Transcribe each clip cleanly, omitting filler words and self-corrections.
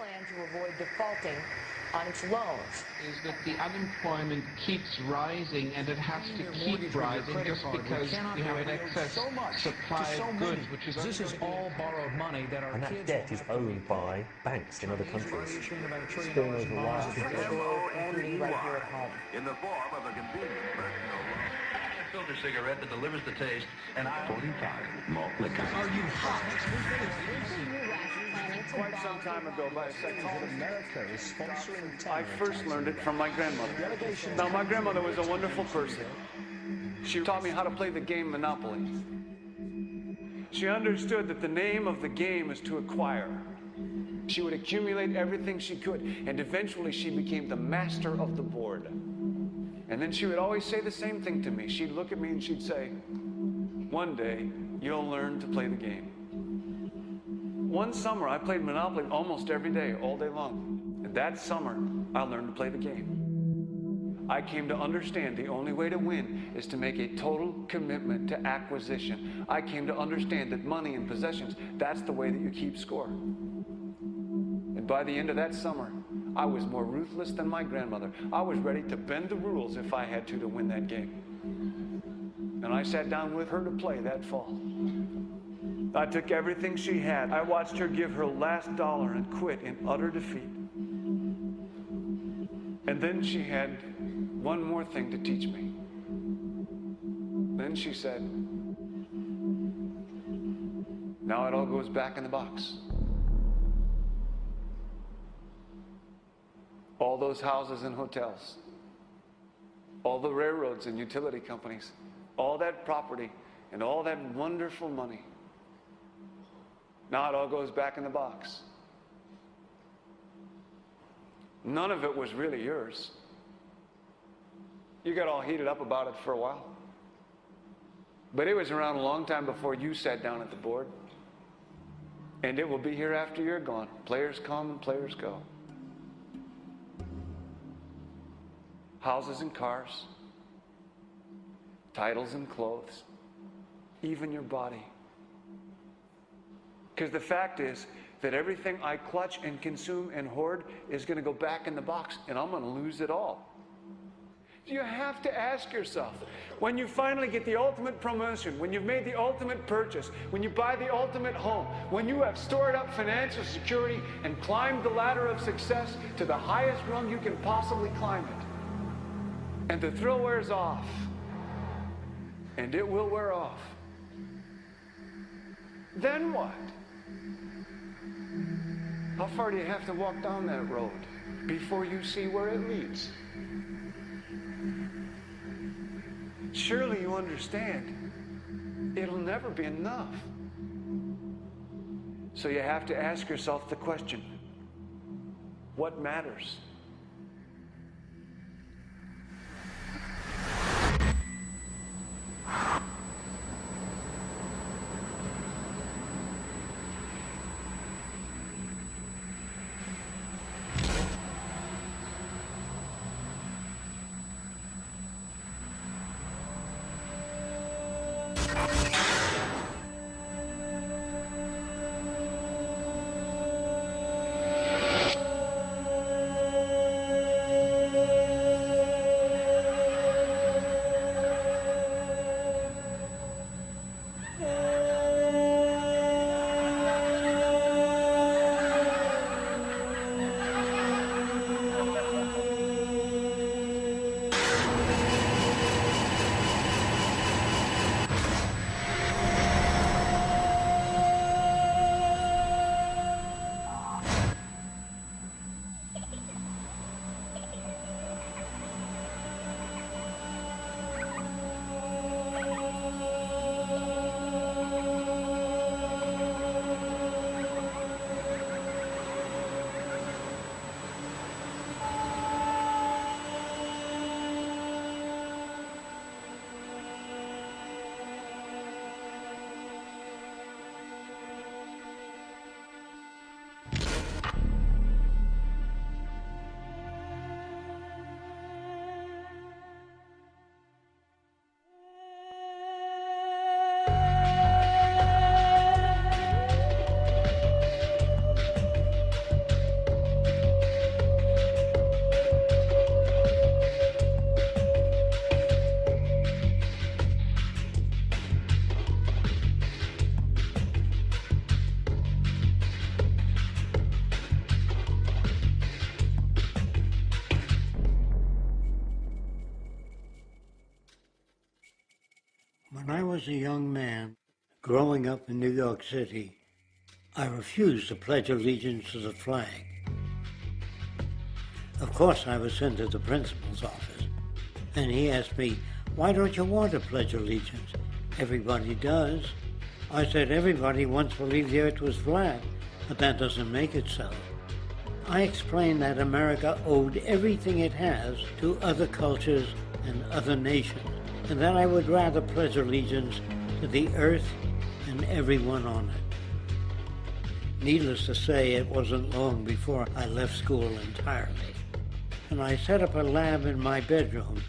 plan to avoid defaulting on its loans. Is that the unemployment keeps rising, and it has to keep rising just because you have an excess supply of goods, which is this is all borrowed money that our and that debt is owned by banks in other countries. M-O-N-E-Y, in the form of a convenient personal loan. A filter cigarette that delivers the taste, and 45 malt liquor. Are you hot? Quite some time ago, by a second hit America is sponsoring I first learned it from my grandmother. Now, my grandmother was a wonderful person. She taught me how to play the game Monopoly. She understood that the name of the game is to acquire. She would accumulate everything she could, and eventually she became the master of the board. And then she would always say the same thing to me. She'd look at me and she'd say, "One day, you'll learn to play the game." One summer, I played Monopoly almost every day, all day long. And that summer, I learned to play the game. I came to understand the only way to win is to make a total commitment to acquisition. I came to understand that money and possessions, that's the way that you keep score. And by the end of that summer, I was more ruthless than my grandmother. I was ready to bend the rules if I had to win that game. And I sat down with her to play that fall. I took everything she had. I watched her give her last dollar and quit in utter defeat. And then she had one more thing to teach me. Then she said, "Now it all goes back in the box." All those houses and hotels, all the railroads and utility companies, all that property and all that wonderful money. Now it all goes back in the box. None of it was really yours. You got all heated up about it for a while. But it was around a long time before you sat down at the board. And it will be here after you're gone. Players come and players go. Houses and cars, titles and clothes, even your body. Because the fact is that everything I clutch and consume and hoard is going to go back in the box, and I'm going to lose it all. You have to ask yourself, when you finally get the ultimate promotion, when you've made the ultimate purchase, when you buy the ultimate home, when you have stored up financial security and climbed the ladder of success to the highest rung you can possibly climb it, and the thrill wears off, and it will wear off, then what? How far do you have to walk down that road before you see where it leads? Surely you understand, it'll never be enough. So you have to ask yourself the question, what matters? was a young man growing up in New York City, I refused to pledge allegiance to the flag. Of course, I was sent to the principal's office, and he asked me, "Why don't you want to pledge allegiance? Everybody does." I said, "Everybody once believed the earth was flat, but that doesn't make it so." I explained that America owed everything it has to other cultures and other nations, and that I would rather pledge allegiance to the earth and everyone on it. Needless to say, it wasn't long before I left school entirely, and I set up a lab in my bedroom.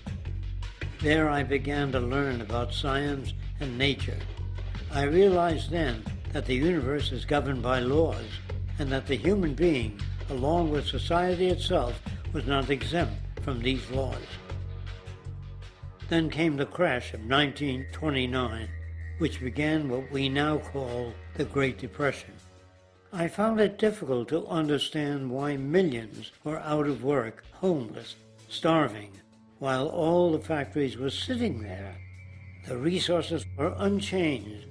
There I began to learn about science and nature. I realized then that the universe is governed by laws, and that the human being, along with society itself, was not exempt from these laws. Then came the crash of 1929, which began what we now call the Great Depression. I found it difficult to understand why millions were out of work, homeless, starving, while all the factories were sitting there. The resources were unchanged.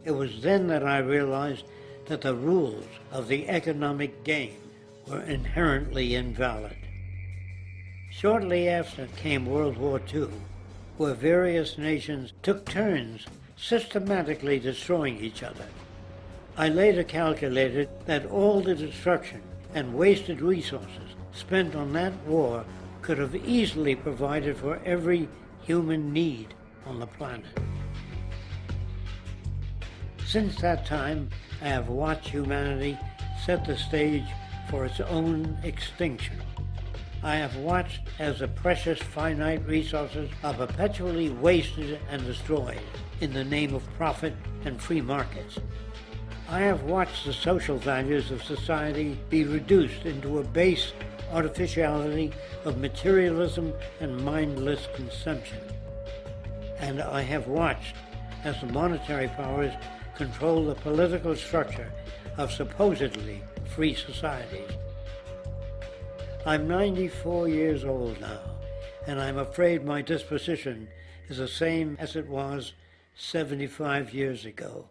It was then that I realized that the rules of the economic game were inherently invalid. Shortly after came World War II, where various nations took turns systematically destroying each other. I later calculated that all the destruction and wasted resources spent on that war could have easily provided for every human need on the planet. Since that time, I have watched humanity set the stage for its own extinction. I have watched as the precious finite resources are perpetually wasted and destroyed in the name of profit and free markets. I have watched the social values of society be reduced into a base artificiality of materialism and mindless consumption. And I have watched as the monetary powers control the political structure of supposedly free societies. I'm 94 years old now, and I'm afraid my disposition is the same as it was 75 years ago.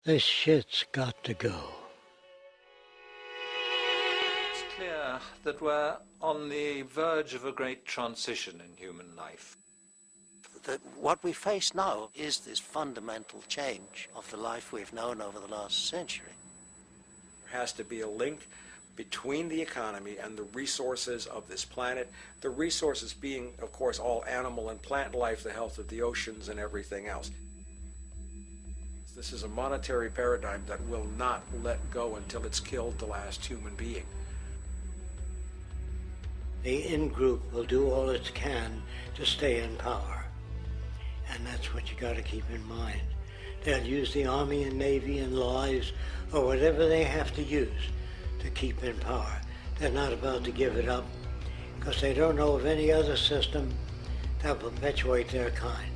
This shit's got to go. It's clear that we're on the verge of a great transition in human life. That what we face now is this fundamental change of the life we've known over the last century. There has to be a link between the economy and the resources of this planet, the resources being, of course, all animal and plant life, the health of the oceans and everything else. This is a monetary paradigm that will not let go until it's killed the last human being. The in-group will do all it can to stay in power. And that's what you got to keep in mind. They'll use the Army and Navy and lies or whatever they have to use to keep in power. They're not about to give it up because they don't know of any other system that will perpetuate their kind.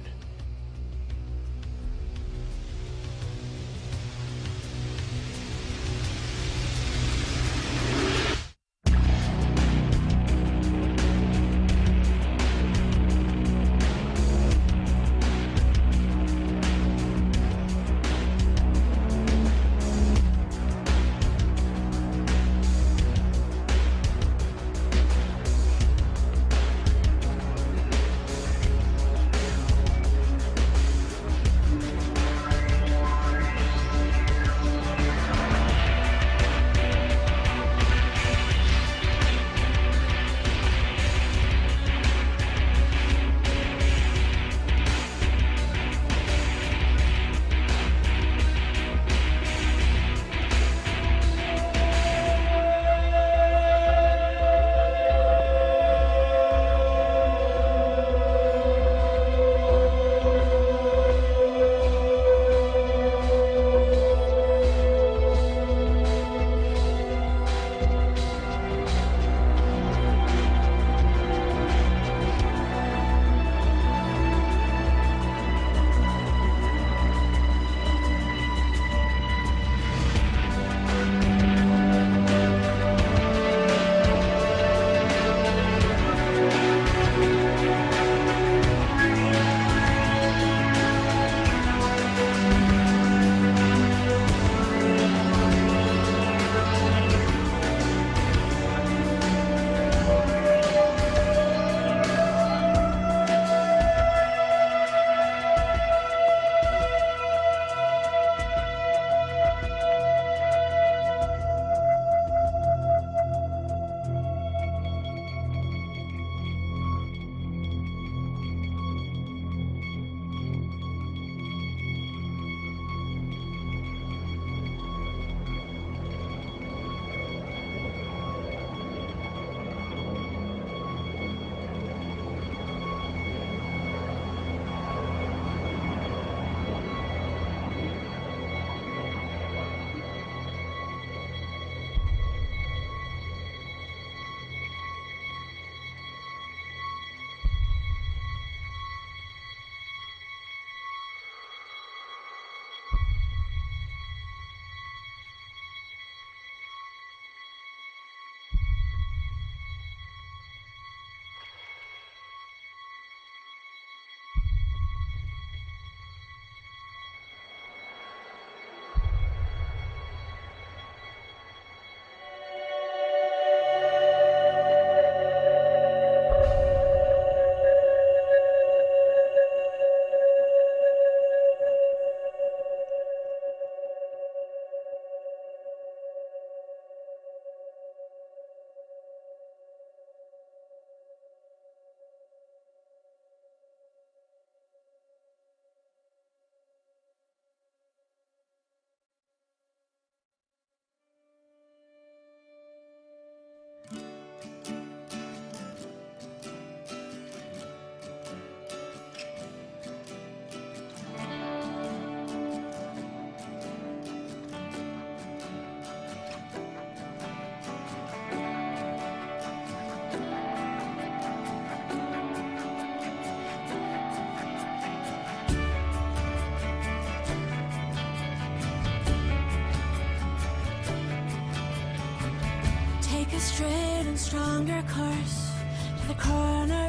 Take a straight and stronger course to the corner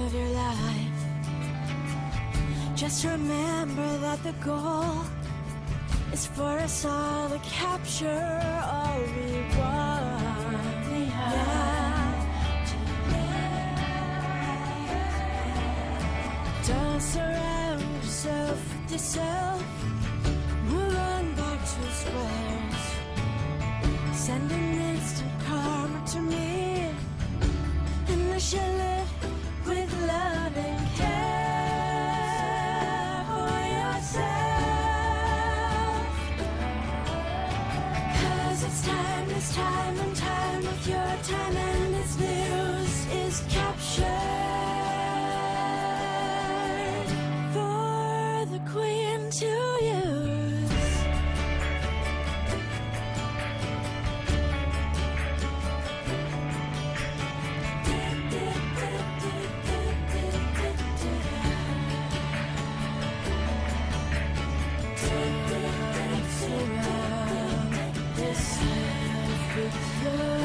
of your life. Just remember that the goal is for us all to capture all we want. Don't surround yourself with yourself. Move on back to squares. Send an instant karma to me, and I shall live with love and care for yourself. 'Cause it's time and time with your time, and its news is captured for the queen to use. Surround yourself with love.